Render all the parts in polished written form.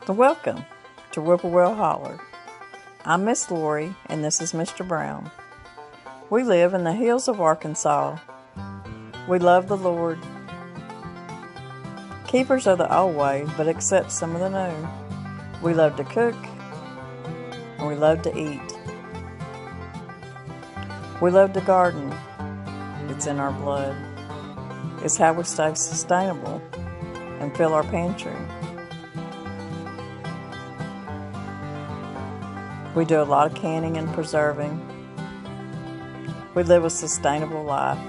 Welcome to Whippoorwill Holler. I'm Miss Lori and this is Mr. Brown. We live in the hills of Arkansas. We love the Lord. Keepers of the old way, but accept some of the new. We love to cook and we love to eat. We love to garden. It's in our blood. It's how we stay sustainable and fill our pantry. We do a lot of canning and preserving. We live a sustainable life.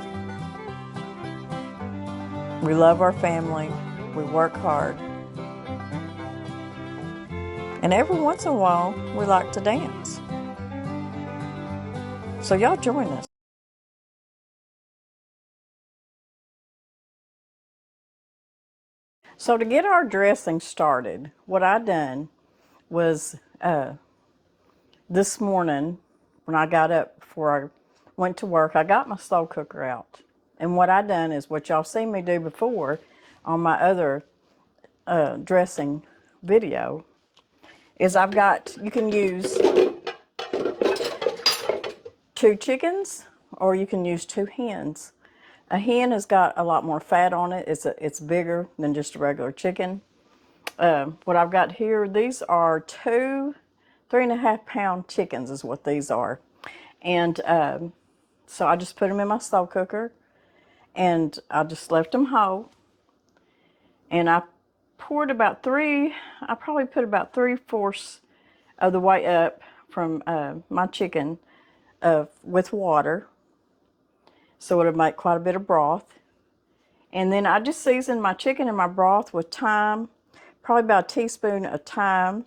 We love our family. We work hard. And every once in a while, we like to dance. So y'all join us. So to get our dressing started, what I done was this morning when I got up before I went to work, I got my slow cooker out. And what I done is what y'all seen me do before on my other dressing video is you can use 2 chickens or you can use 2 hens. A hen has got a lot more fat on it. It's bigger than just a regular chicken. What I've got here, these are 2 3.5 pound chickens is what these are. And so I just put them in my slow cooker and I just left them whole. And I poured I probably put about 3/4 of the way up from my chicken with water. So it'll make quite a bit of broth. And then I just seasoned my chicken and my broth with thyme, probably about a teaspoon of thyme.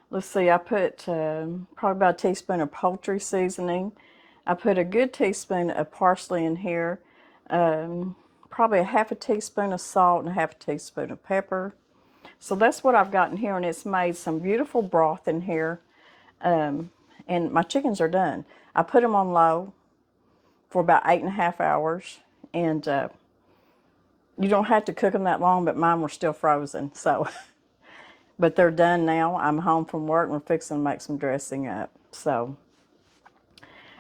Let's see, I put probably about a teaspoon of poultry seasoning. I put a good teaspoon of parsley in here, probably a half a teaspoon of salt and a half a teaspoon of pepper. So that's what I've got in here, and it's made some beautiful broth in here. And my chickens are done. I put them on low for about 8.5 hours, and you don't have to cook them that long, but mine were still frozen, so. But they're done now. I'm home from work and we're fixing to make some dressing up. So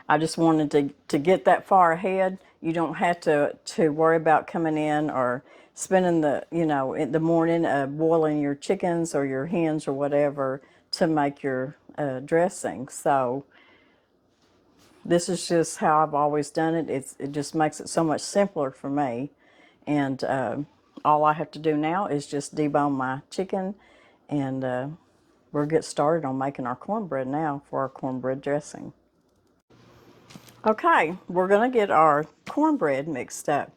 I just wanted to get that far ahead. You don't have to worry about coming in or spending the morning boiling your chickens or your hens or whatever to make your dressing. So this is just how I've always done it. It just makes it so much simpler for me. And all I have to do now is just debone my chicken, and we'll get started on making our cornbread now for our cornbread dressing. Okay, we're going to get our cornbread mixed up.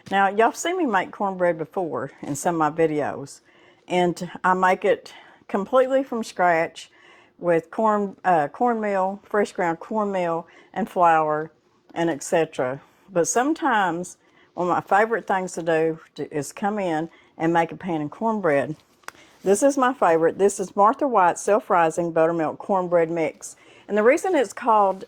Now, y'all seen me make cornbread before in some of my videos, and I make it completely from scratch with cornmeal, fresh ground cornmeal, and flour, and etc. But sometimes one of my favorite things to do is come in and make a pan of cornbread. This is my favorite. This is Martha White's self-rising buttermilk cornbread mix. And the reason it's called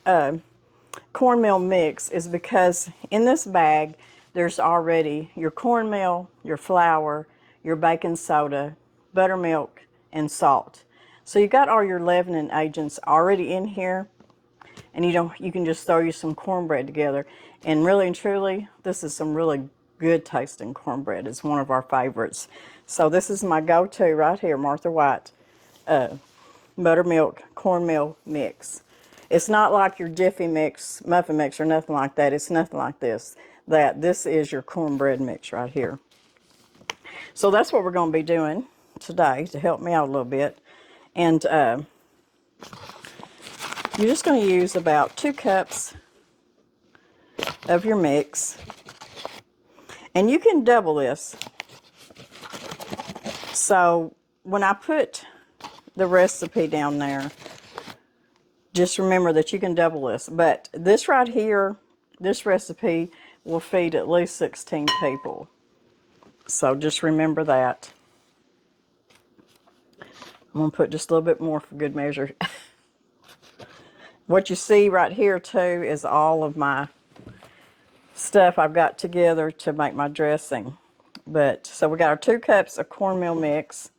cornmeal mix is because in this bag there's already your cornmeal, your flour, your baking soda, buttermilk, and salt. So you got all your leavening agents already in here, and you can just throw you some cornbread together. And really and truly, this is some really good tasting cornbread. It's one of our favorites. So this is my go-to right here, Martha White buttermilk cornmeal mix. It's not like your Jiffy mix, muffin mix, or nothing like that. It's nothing like this. This is your cornbread mix right here. So that's what we're going to be doing today to help me out a little bit. And you're just going to use about 2 cups of your mix. And you can double this. So when I put the recipe down there, just remember that you can double this. But this right here, this recipe will feed at least 16 people. So just remember that. I'm going to put just a little bit more for good measure. What you see right here too is all of my stuff I've got together to make my dressing. So we got our 2 cups of cornmeal mix.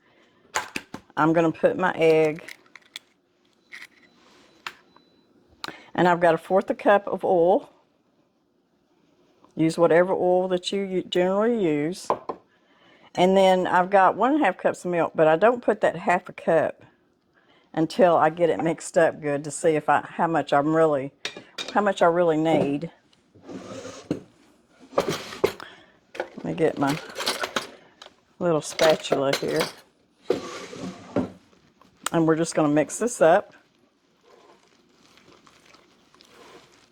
I'm going to put my egg. And I've got 1/4 cup of oil. Use whatever oil that you generally use. And then I've got 1½ cups of milk, but I don't put that 1/2 cup until I get it mixed up good to see if how much I really need. Let me get my little spatula here. And we're just going to mix this up.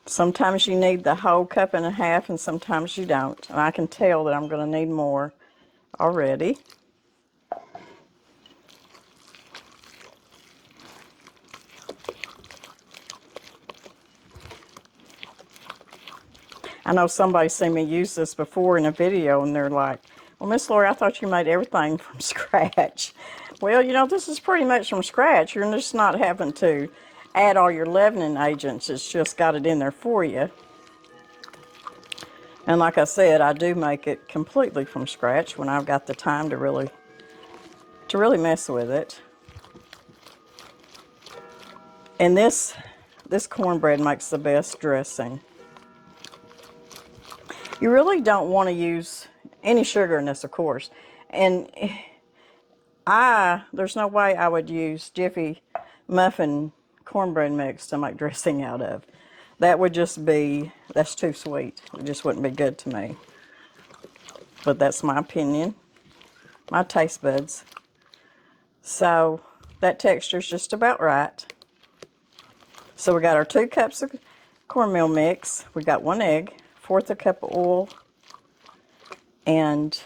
Sometimes you need the whole 1½ cups and sometimes you don't. And I can tell that I'm going to need more already. I know somebody's seen me use this before in a video and they're like, well, Miss Lori, I thought you made everything from scratch. Well, you know, this is pretty much from scratch. You're just not having to add all your leavening agents. It's just got it in there for you. And like I said, I do make it completely from scratch when I've got the time to really mess with it. And this cornbread makes the best dressing. You really don't want to use any sugar in this, of course. And there's no way I would use Jiffy muffin cornbread mix to make dressing out of. That would just be, that's too sweet. It just wouldn't be good to me. But that's my opinion, my taste buds. So that texture's just about right. So we got our 2 cups of cornmeal mix. We got 1 egg, 1/4 cup of oil, and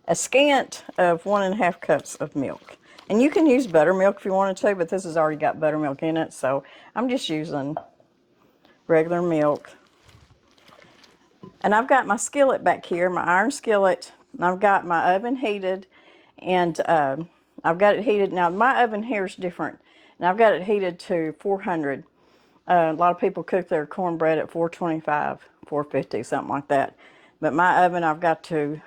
a scant of 1½ cups of milk. And you can use buttermilk if you wanted to, but this has already got buttermilk in it, so I'm just using regular milk. And I've got my skillet back here, my iron skillet, and I've got my oven heated, and I've got it heated. Now, my oven here is different, and I've got it heated to 400. A lot of people cook their cornbread at 425, 450, something like that. But my oven, I've got to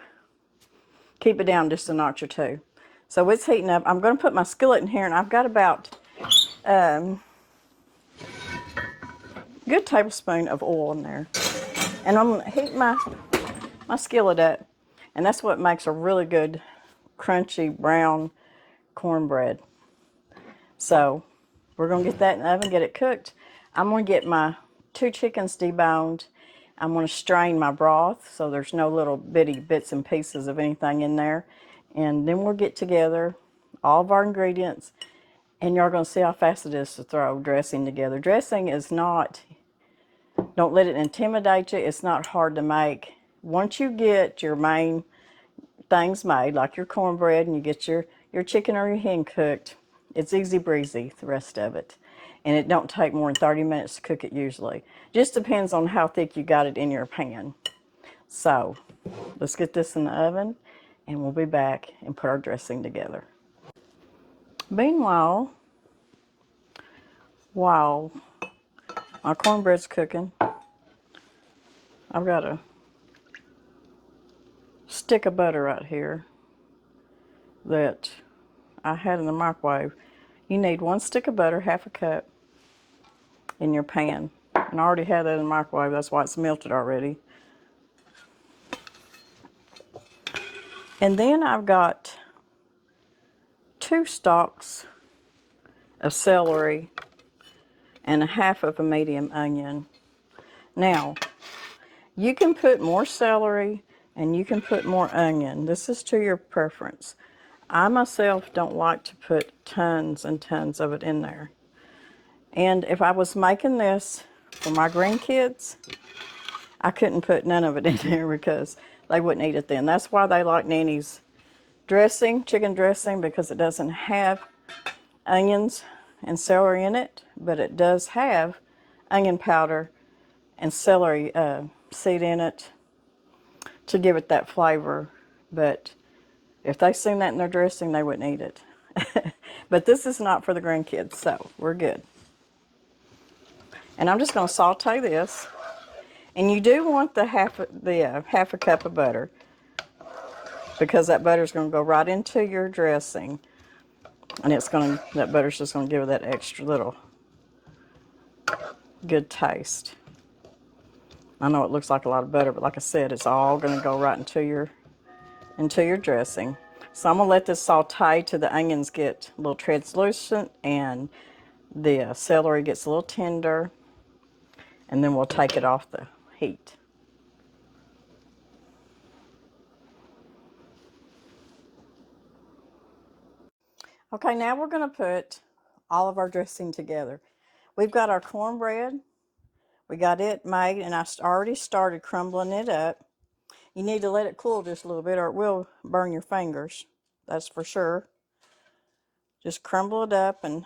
keep it down just a notch or two. So it's heating up. I'm going to put my skillet in here, and I've got about a good tablespoon of oil in there. And I'm going to heat my skillet up, and that's what makes a really good crunchy brown cornbread. So we're going to get that in the oven, get it cooked. I'm going to get my 2 chickens deboned. I'm going to strain my broth so there's no little bitty bits and pieces of anything in there. And then we'll get together all of our ingredients, and you're going to see how fast it is to throw dressing together. Dressing is not, don't let it intimidate you. It's not hard to make. Once you get your main things made, like your cornbread, and you get your chicken or your hen cooked, it's easy breezy, the rest of it. And it don't take more than 30 minutes to cook it usually. Just depends on how thick you got it in your pan. So let's get this in the oven, and we'll be back and put our dressing together. Meanwhile, while my cornbread's cooking, I've got a stick of butter right here that I had in the microwave. You need 1 stick of butter, 1/2 cup, in your pan. And I already had that in the microwave, that's why it's melted already. And then I've got 2 stalks of celery and 1/2 of a medium onion. Now, you can put more celery and you can put more onion. This is to your preference. I myself don't like to put tons and tons of it in there. And if I was making this for my grandkids, I couldn't put none of it in there because they wouldn't eat it then. That's why they like Nanny's dressing, chicken dressing, because it doesn't have onions and celery in it, but it does have onion powder and celery seed in it to give it that flavor. But if they seen that in their dressing, they wouldn't eat it. But this is not for the grandkids, so we're good. And I'm just going to saute this. And you do want the half a cup of butter, because that butter is going to go right into your dressing. And that butter's just gonna give it that extra little good taste. I know it looks like a lot of butter, but like I said, it's all gonna go right into your dressing. So I'm gonna let this saute till the onions get a little translucent and the celery gets a little tender, and then we'll take it off the heat. Okay, now we're gonna put all of our dressing together. We've got our cornbread. We got it made, and I already started crumbling it up. You need to let it cool just a little bit or it will burn your fingers. That's for sure. Just crumble it up in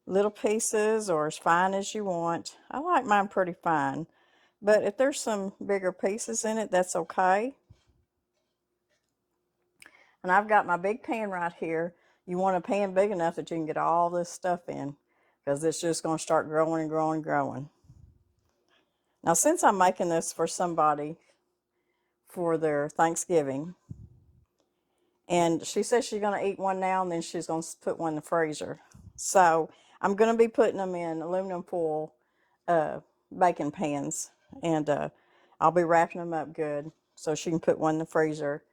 little pieces or as fine as you want. I like mine pretty fine, but if there's some bigger pieces in it, that's okay. And I've got my big pan right here. You want a pan big enough that you can get all this stuff in, because it's just going to start growing and growing and growing. Now, since I'm making this for somebody for their Thanksgiving, and she says she's going to eat one now and then she's going to put one in the freezer. So I'm going to be putting them in aluminum foil baking pans, and I'll be wrapping them up good so she can put one in the freezer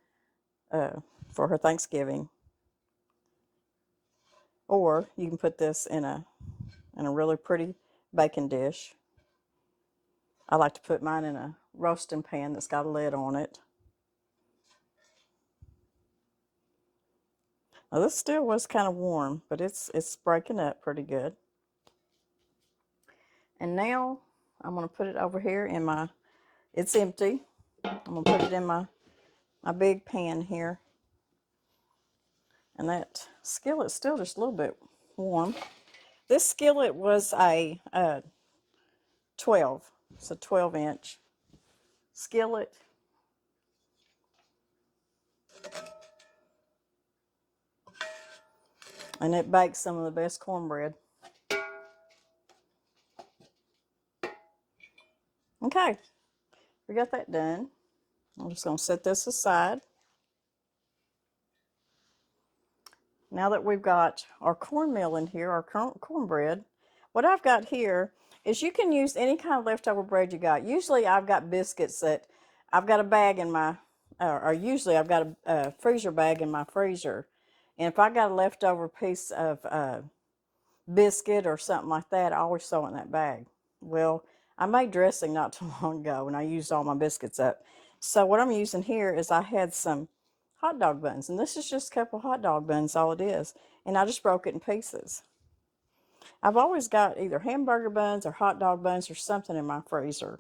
for her Thanksgiving. Or you can put this in a really pretty baking dish. I like to put mine in a roasting pan that's got a lid on it. Now this still was kind of warm, but it's breaking up pretty good. And now I'm going to put it over here in my, it's empty. I'm going to put it in my big pan here. And that skillet's still just a little bit warm. This skillet was a 12. It's a 12-inch skillet. And it bakes some of the best cornbread. Okay, we got that done. I'm just going to set this aside. Now that we've got our cornmeal in here, our cornbread, what I've got here is you can use any kind of leftover bread you got. Usually I've got biscuits that I've got a bag in my, or usually I've got a freezer bag in my freezer. And if I got a leftover piece of biscuit or something like that, I always throw it in that bag. Well, I made dressing not too long ago and I used all my biscuits up. So what I'm using here is I had some hot dog buns, and this is just a couple hot dog buns, all it is. And I just broke it in pieces. I've always got either hamburger buns or hot dog buns or something in my freezer.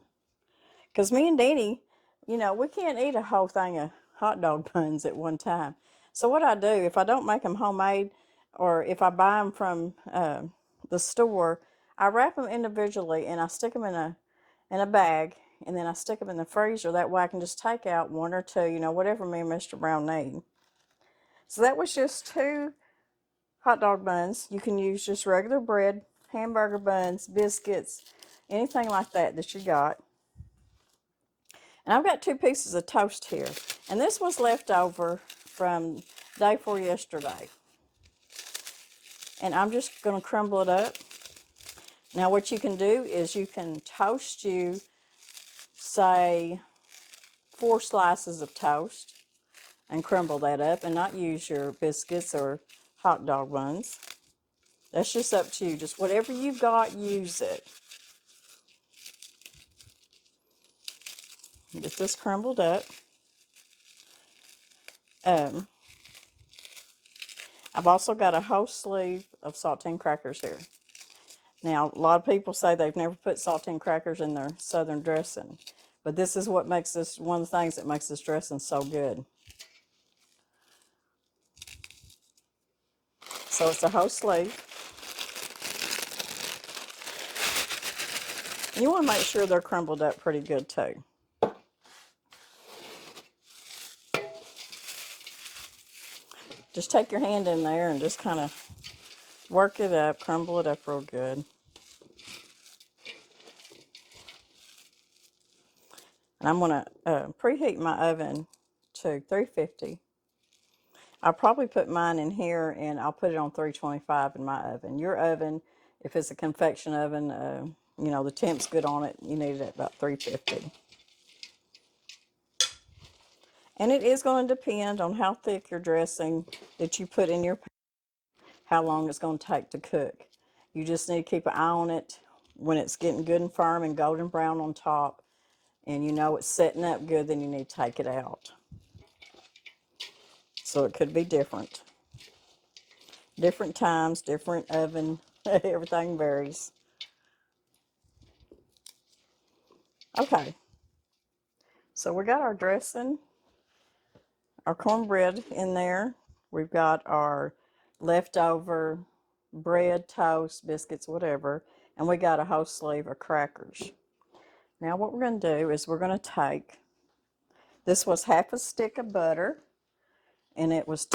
Because me and Deanie, we can't eat a whole thing of hot dog buns at one time. So what I do, if I don't make them homemade, or if I buy them from the store, I wrap them individually and I stick them in a bag, and then I stick them in the freezer. That way I can just take out one or two, whatever me and Mr. Brown need. So that was just 2 hot dog buns. You can use just regular bread, hamburger buns, biscuits, anything like that you got. And I've got 2 pieces of toast here. And this was left over from day before yesterday. And I'm just going to crumble it up. Now what you can do is you can toast say 4 slices of toast and crumble that up and not use your biscuits or hot dog buns. That's just up to you. Just whatever you've got, use it. Get this crumbled up. I've also got a whole sleeve of saltine crackers here. Now, a lot of people say they've never put saltine crackers in their southern dressing, but this is what makes this, one of the things that makes this dressing so good. So it's a whole sleeve. And you want to make sure they're crumbled up pretty good too. Just take your hand in there and just kind of work it up, crumble it up real good. And I'm going to preheat my oven to 350. I'll probably put mine in here, and I'll put it on 325 in my oven. Your oven, if it's a convection oven, you know, the temp's good on it. You need it at about 350. And it is going to depend on how thick your dressing that you put in your pan, how long it's going to take to cook. You just need to keep an eye on it when it's getting good and firm and golden brown on top, and you know it's setting up good, then you need to take it out. So it could be different. Different times, different oven, everything varies. Okay, so we got our dressing, our cornbread in there. We've got our leftover bread, toast, biscuits, whatever, and we got a whole sleeve of crackers. Now what we're going to do is we're going to take, this was half a stick of butter, and it was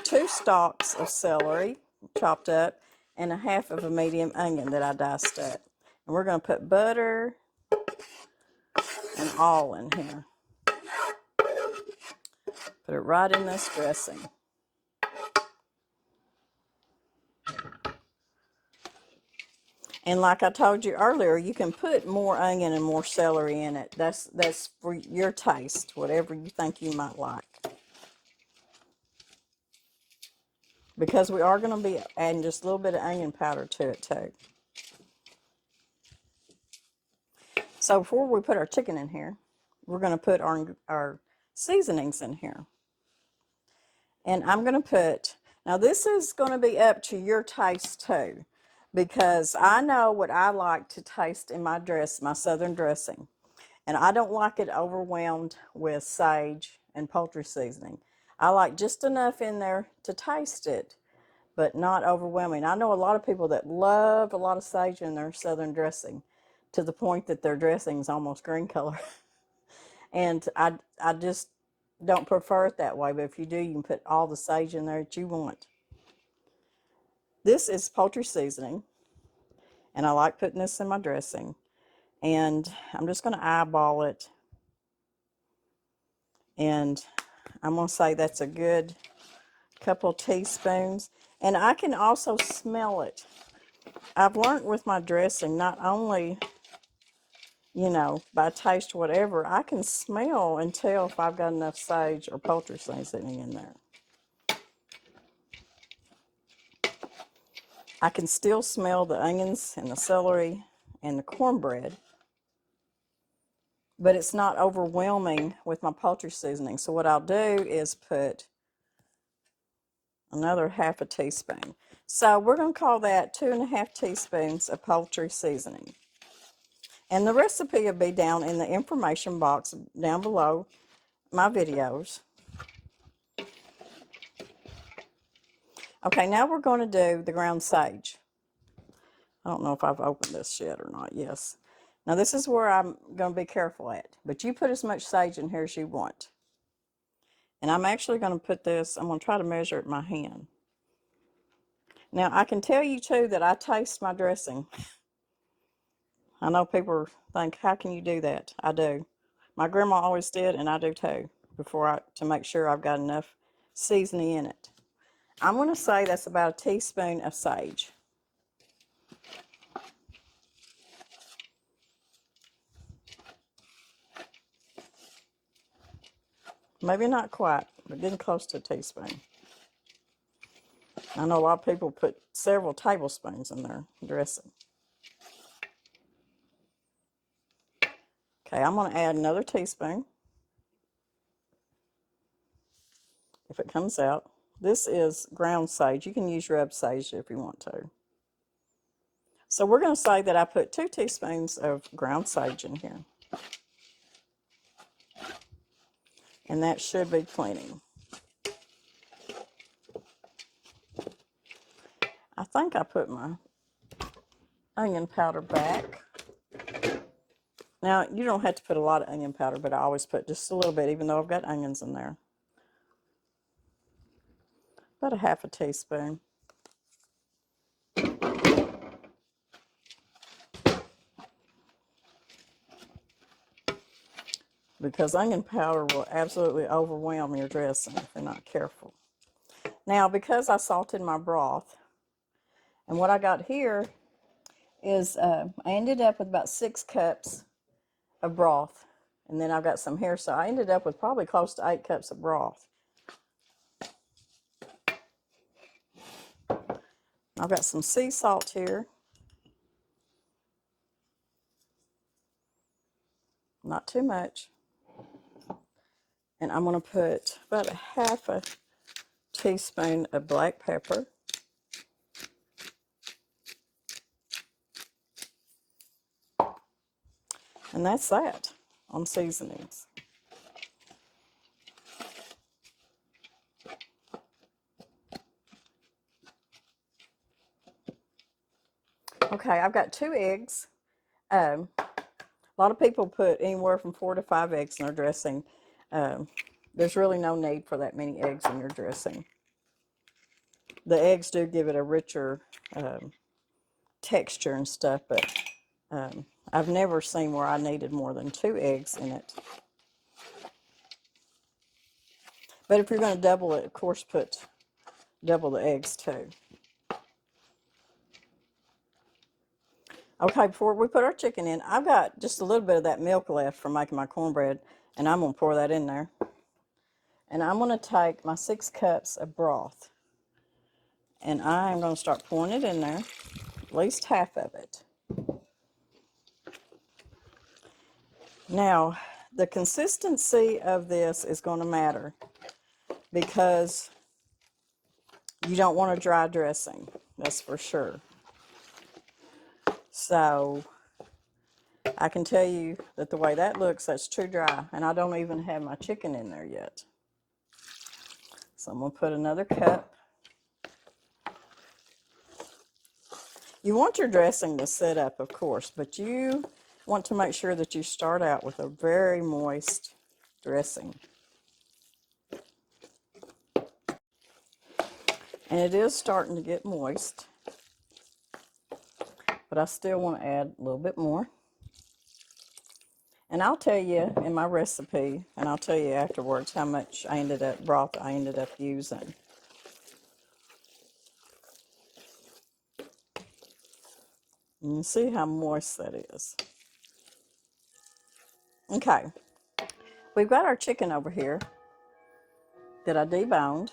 2 stalks of celery chopped up, and a half of a medium onion that I diced up. And we're going to put butter and all in here. Put it right in this dressing. And like I told you earlier, you can put more onion and more celery in it. That's for your taste, whatever you think you might like. Because we are going to be adding just a little bit of onion powder to it too. So before we put our chicken in here, we're going to put our seasonings in here. And I'm going to put, now this is going to be up to your taste too, because I know what I like to taste in my southern dressing. And I don't like it overwhelmed with sage and poultry seasoning. I like just enough in there to taste it, but not overwhelming. I know a lot of people that love a lot of sage in their southern dressing, to the point that their dressing is almost green color. And I just don't prefer it that way, but if you do, you can put all the sage in there that you want. This is poultry seasoning, and I like putting this in my dressing. And I'm just going to eyeball it, and I'm going to say that's a good couple teaspoons. And I can also smell it. I've learned with my dressing, not only, you know, by taste, whatever, I can smell and tell if I've got enough sage or poultry seasoning in there. I can still smell the onions and the celery and the cornbread, but it's not overwhelming with my poultry seasoning. So what I'll do is put another half a teaspoon. So we're going to call that 2.5 teaspoons of poultry seasoning. And the recipe will be down in the information box down below my videos. Okay, now we're going to do the ground sage. I don't know if I've opened this yet or not. Yes. Now this is where I'm going to be careful at. But you put as much sage in here as you want. And I'm actually going to put this, I'm going to try to measure it in my hand. Now I can tell you too that I taste my dressing. I know people think, how can you do that? I do. My grandma always did, and I do too, to make sure I've got enough seasoning in it. I'm going to say that's about a teaspoon of sage. Maybe not quite, but getting close to a teaspoon. I know a lot of people put several tablespoons in their dressing. Okay, I'm going to add another teaspoon. If it comes out. This is ground sage. You can use rub sage if you want to. So we're going to say that I put 2 teaspoons of ground sage in here. And that should be plenty. I think I put my onion powder back. Now, you don't have to put a lot of onion powder, but I always put just a little bit, even though I've got onions in there. About a half a teaspoon. because onion powder will absolutely overwhelm your dressing if you're not careful. Now, because I salted my broth, and what I got here is I ended up with about 6 cups of broth, and then I've got some here, so I ended up with probably close to 8 cups of broth. I've got some sea salt here, not too much, and I'm going to put about a half a teaspoon of black pepper. And that's that on seasonings. Okay, I've got 2 eggs. A lot of people put anywhere from 4 to 5 eggs in their dressing. There's really no need for that many eggs in your dressing. The eggs do give it a richer texture and stuff, but I've never seen where I needed more than 2 eggs in it. But if you're going to double it, of course, put double the eggs too. Okay, before we put our chicken in, I've got just a little bit of that milk left from making my cornbread, and I'm going to pour that in there. And I'm going to take my 6 cups of broth, and I'm going to start pouring it in there, at least half of it. Now, the consistency of this is going to matter because you don't want a dry dressing, that's for sure. So, I can tell you that the way that looks, that's too dry, and I don't even have my chicken in there yet. So I'm going to put another cup. You want your dressing to set up, of course, but you want to make sure that you start out with a very moist dressing. And it is starting to get moist, but I still want to add a little bit more. And I'll tell you in my recipe, and I'll tell you afterwards how much broth I ended up using. And you see how moist that is. Okay, we've got our chicken over here that I deboned.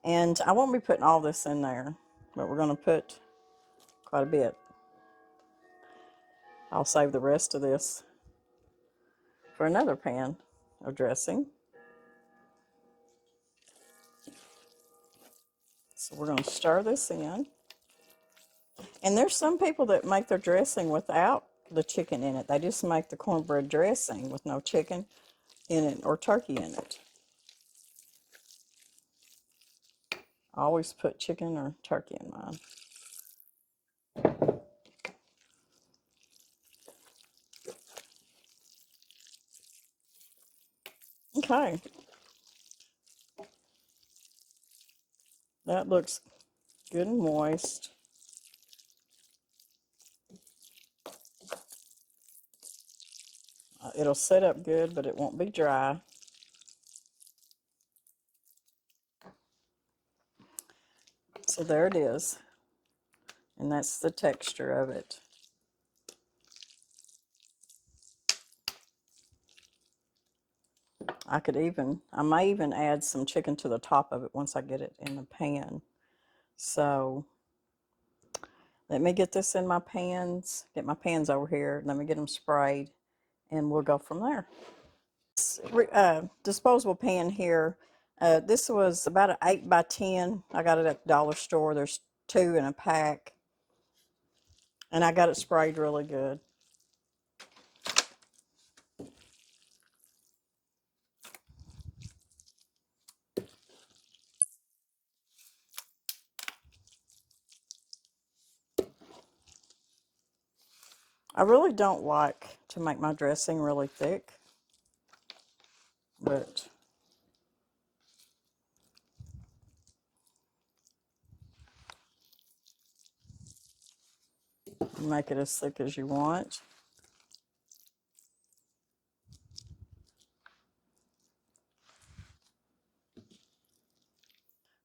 And I won't be putting all this in there, but we're going to put quite a bit. I'll save the rest of this for another pan of dressing. So we're going to stir this in. And there's some people that make their dressing without the chicken in it. They just make the cornbread dressing with no chicken in it or turkey in it. I always put chicken or turkey in mine. Okay. That looks good and moist. It'll set up good, but it won't be dry. So there it is. And that's the texture of it. I may even add some chicken to the top of it once I get it in the pan. So let me get this in my pans, get my pans over here, let me get them sprayed, and we'll go from there. Disposable pan here, this was about an 8 by 10. I got it at the dollar store. There's 2 in a pack, and I got it sprayed really good. I really don't like to make my dressing really thick, but make it as thick as you want.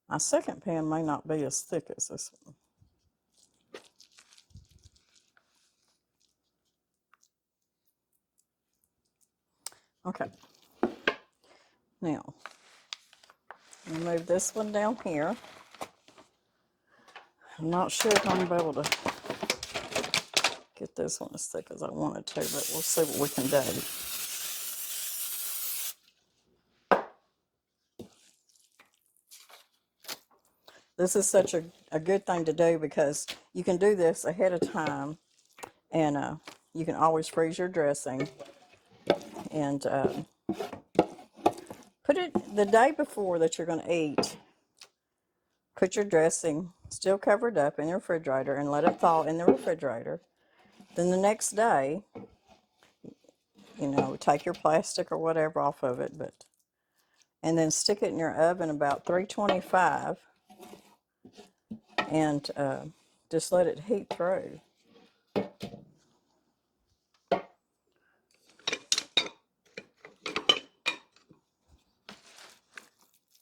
My second pan may not be as thick as this one. Okay. Now, move this one down here. I'm not sure if I'm going to be able to get this one as thick as I wanted to, but we'll see what we can do. This is such a good thing to do because you can do this ahead of time, and you can always freeze your dressing and put it the day before that you're going to eat. Put your dressing still covered up in the refrigerator and let it thaw in the refrigerator. Then the next day, take your plastic or whatever off of it, and then stick it in your oven about 325 and just let it heat through.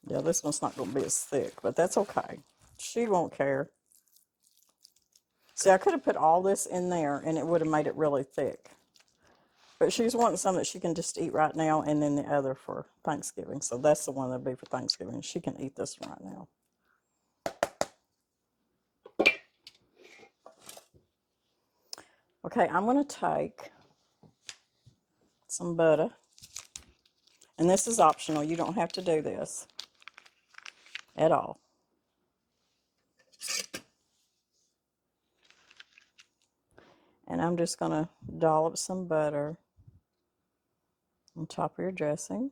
Yeah, this one's not going to be as thick, but that's okay. She won't care. See, I could have put all this in there and it would have made it really thick. But she's wanting some that she can just eat right now and then the other for Thanksgiving. So that's the one that'll be for Thanksgiving. She can eat this one right now. Okay, I'm going to take some butter. And this is optional. You don't have to do this at all. And I'm just going to dollop some butter on top of your dressing.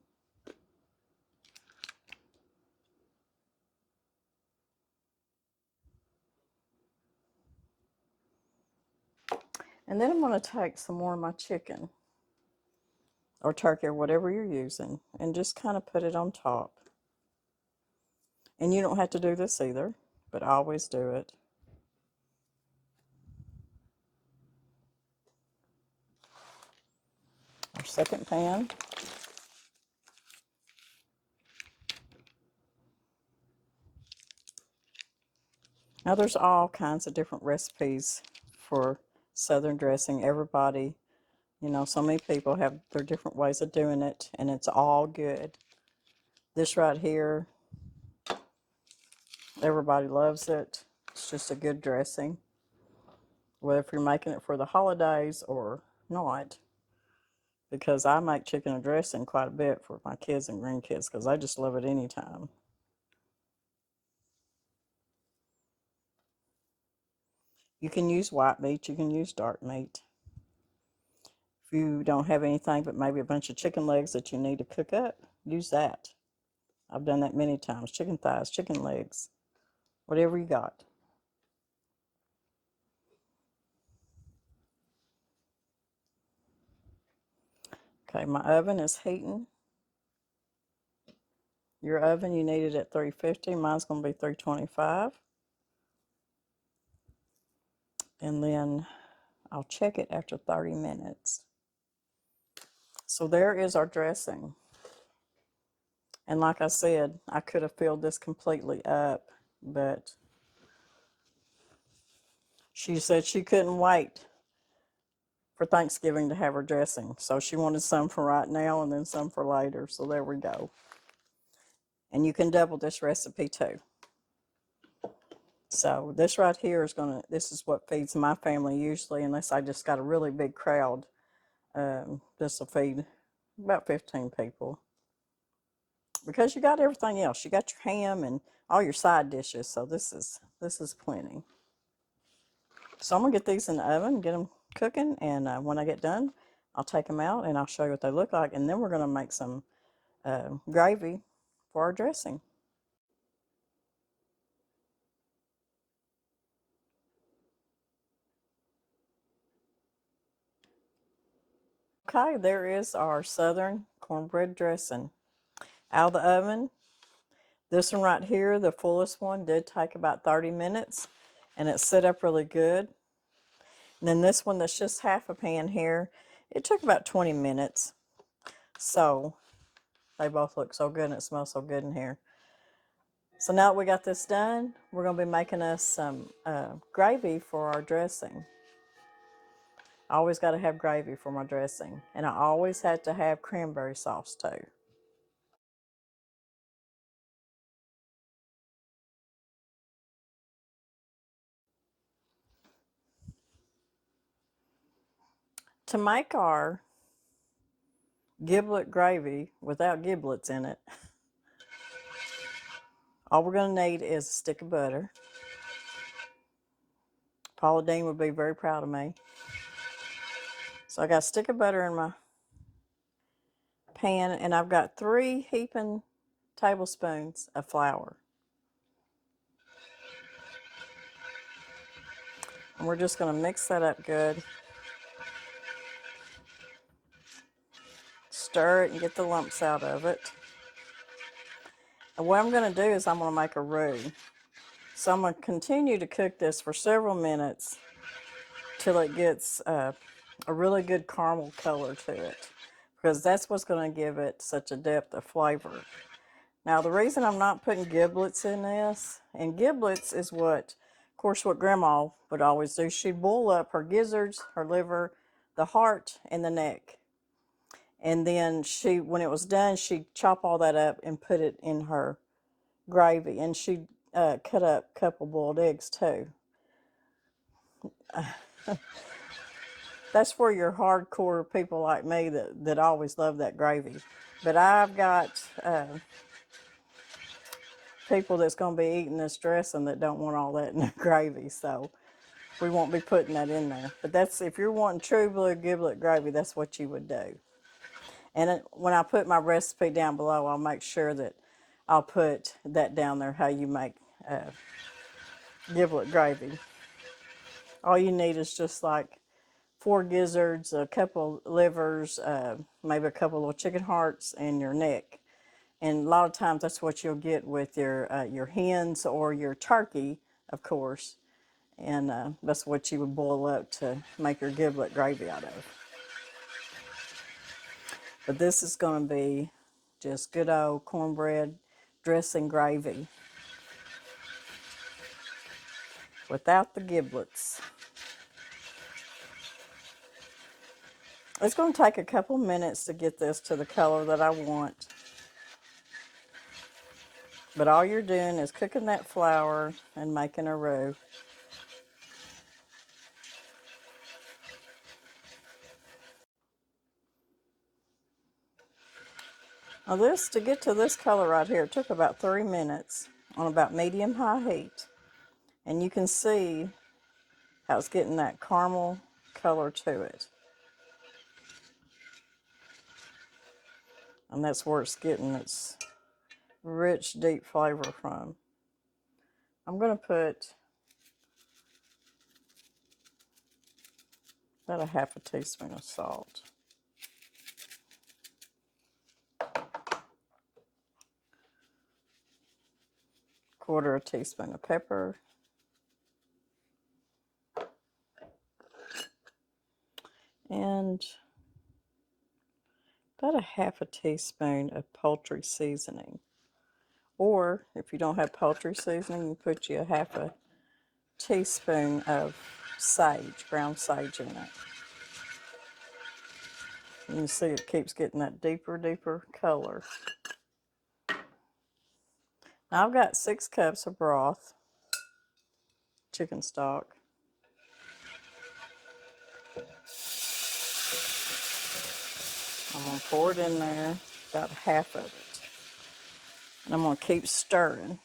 And then I'm going to take some more of my chicken or turkey or whatever you're using and just kind of put it on top. And you don't have to do this either, but I always do it. Our second pan. Now there's all kinds of different recipes for Southern dressing. Everybody, so many people have their different ways of doing it, and it's all good. This right here, everybody loves it. It's just a good dressing. Whether if you're making it for the holidays or not, because I make chicken and dressing quite a bit for my kids and grandkids because I just love it anytime. You can use white meat, you can use dark meat. If you don't have anything but maybe a bunch of chicken legs that you need to cook up, use that. I've done that many times. Chicken thighs, chicken legs, whatever you got. Okay, my oven is heating. Your oven, you need it at 350. Mine's going to be 325. And then I'll check it after 30 minutes. So there is our dressing. And like I said, I could have filled this completely up, but she said she couldn't wait for Thanksgiving to have her dressing. So she wanted some for right now and then some for later. So there we go. And you can double this recipe too. So this right here is this is what feeds my family usually, unless I just got a really big crowd. This will feed about 15 people. Because you got everything else. You got your ham and all your side dishes. So this is plenty. So I'm going to get these in the oven, get them cooking, and when I get done, I'll take them out and I'll show you what they look like. And then we're going to make some gravy for our dressing. Okay, there is our Southern cornbread dressing. Out of the oven. This one right here, the fullest one, did take about 30 minutes, and it set up really good. And then this one that's just half a pan here, it took about 20 minutes. So they both look so good and it smells so good in here. So now that we got this done, we're going to be making us some gravy for our dressing. I always got to have gravy for my dressing, and I always have to have cranberry sauce too. To make our giblet gravy without giblets in it, all we're going to need is a stick of butter. Paula Dean would be very proud of me. So I got a stick of butter in my pan, and I've got 3 heaping tablespoons of flour. And we're just going to mix that up good. Stir it and get the lumps out of it. And what I'm going to do is I'm going to make a roux. So I'm going to continue to cook this for several minutes till it gets a really good caramel color to it, because that's what's going to give it such a depth of flavor. Now, the reason I'm not putting giblets in this, and giblets is what, of course, what Grandma would always do. She'd boil up her gizzards, her liver, the heart, and the neck. And then when it was done, she'd chop all that up and put it in her gravy. And she'd cut up a couple boiled eggs too. That's for your hardcore people like me that always love that gravy. But I've got people that's going to be eating this dressing that don't want all that in their gravy, so we won't be putting that in there. But that's, if you're wanting true blue giblet gravy, that's what you would do. And when I put my recipe down below, I'll make sure that I'll put that down there, how you make giblet gravy. All you need is just like 4 gizzards, a couple livers, maybe a couple little chicken hearts, and your neck. And a lot of times that's what you'll get with your hens or your turkey, of course. And that's what you would boil up to make your giblet gravy out of. But this is going to be just good old cornbread dressing gravy without the giblets. It's going to take a couple minutes to get this to the color that I want. But all you're doing is cooking that flour and making a roux. Now to get to this color right here, it took about 3 minutes on about medium-high heat. And you can see how it's getting that caramel color to it. And that's where it's getting its rich, deep flavor from. I'm going to put about a half a teaspoon of salt. Quarter a teaspoon of pepper. And about a half a teaspoon of poultry seasoning. Or if you don't have poultry seasoning, you put you a half a teaspoon of sage, ground sage in it. You can see it keeps getting that deeper, deeper color. Now I've got 6 cups of broth, chicken stock. I'm going to pour it in there, about half of it. And I'm going to keep stirring.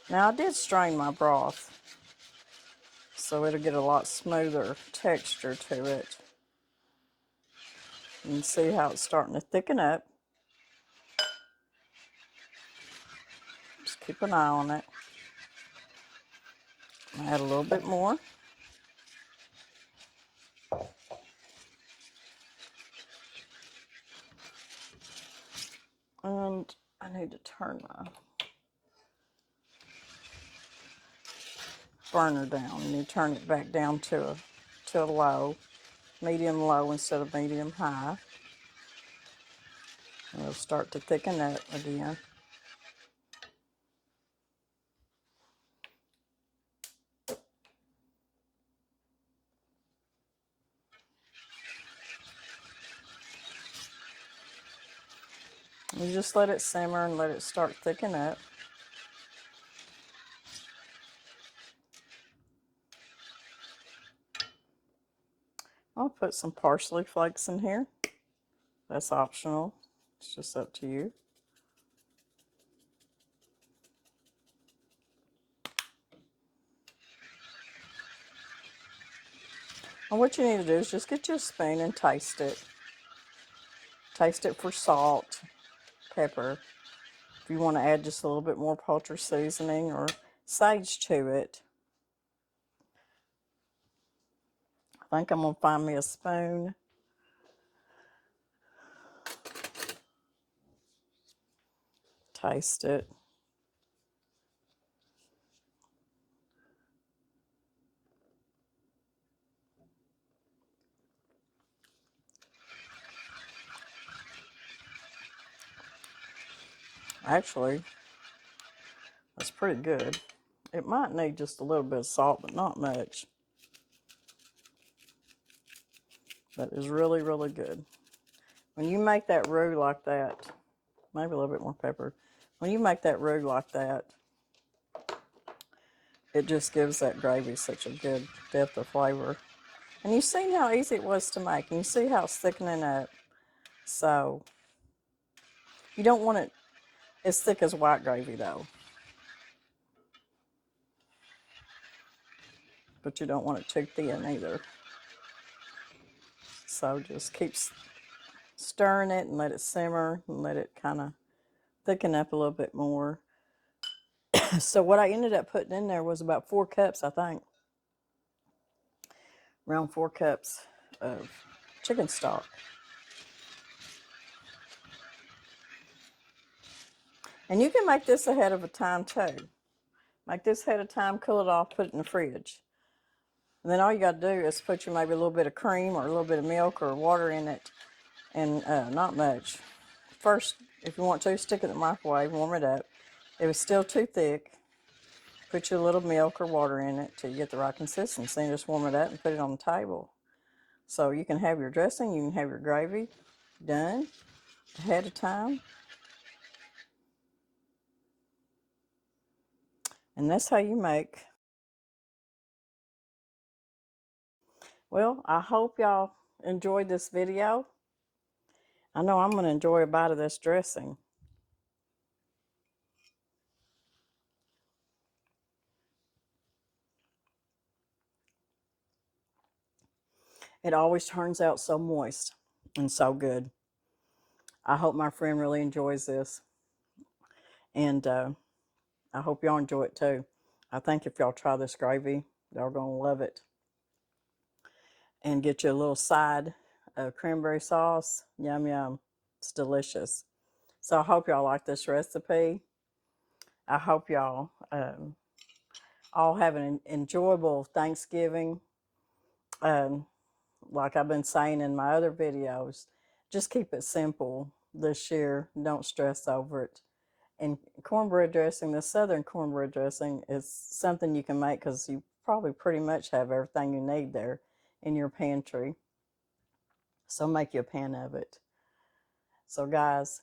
Now I did strain my broth, so it'll get a lot smoother texture to it. You can see how it's starting to thicken up. Just keep an eye on it. Add a little bit more. And I need to turn my burner down. You need to turn it back down to a low. medium-low instead of medium-high. And it'll start to thicken up again. You just let it simmer and let it start thickening up. I'll put some parsley flakes in here. That's optional. It's just up to you. And what you need to do is just get you a spoon and taste it. Taste it for salt, pepper. If you want to add just a little bit more poultry seasoning or sage to it. I think I'm going to find me a spoon. Taste it. Actually, that's pretty good. It might need just a little bit of salt, but not much. That is really, really good. When you make that roux like that, maybe a little bit more pepper. When you make that roux like that, it just gives that gravy such a good depth of flavor. And you've seen how easy it was to make. And you see how it's thickening up. So, you don't want it as thick as white gravy, though. But you don't want it too thin either. So, just keep stirring it and let it simmer and let it kind of thicken up a little bit more. So, what I ended up putting in there was about 4 cups, I think. Around 4 cups of chicken stock. And you can make this ahead of a time too. Make this ahead of time, cool it off, put it in the fridge. And then all you got to do is put maybe a little bit of cream or a little bit of milk or water in it. And not much. First, if you want to, stick it in the microwave, warm it up. If it's still too thick, put your little milk or water in it till you get the right consistency. And just warm it up and put it on the table. So you can have your dressing, you can have your gravy done ahead of time. And that's how you make. Well, I hope y'all enjoyed this video. I know I'm going to enjoy a bite of this dressing. It always turns out so moist and so good. I hope my friend really enjoys this. And I hope y'all enjoy it too. I think if y'all try this gravy, y'all going to love it. And get you a little side of cranberry sauce. Yum, yum. It's delicious. So I hope y'all like this recipe. I hope y'all all have an enjoyable Thanksgiving. Like I've been saying in my other videos, just keep it simple this year. Don't stress over it. And cornbread dressing, the southern cornbread dressing, is something you can make because you probably pretty much have everything you need there in your pantry. So make you a pan of it. So guys,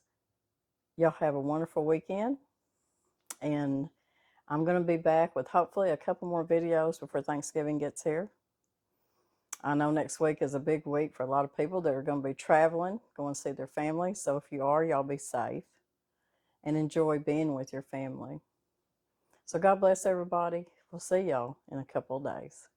y'all have a wonderful weekend. And I'm going to be back with hopefully a couple more videos before Thanksgiving gets here. I know next week is a big week for a lot of people that are going to be traveling, going to see their family. So if you are, y'all be safe and enjoy being with your family. So God bless everybody. We'll see y'all in a couple of days.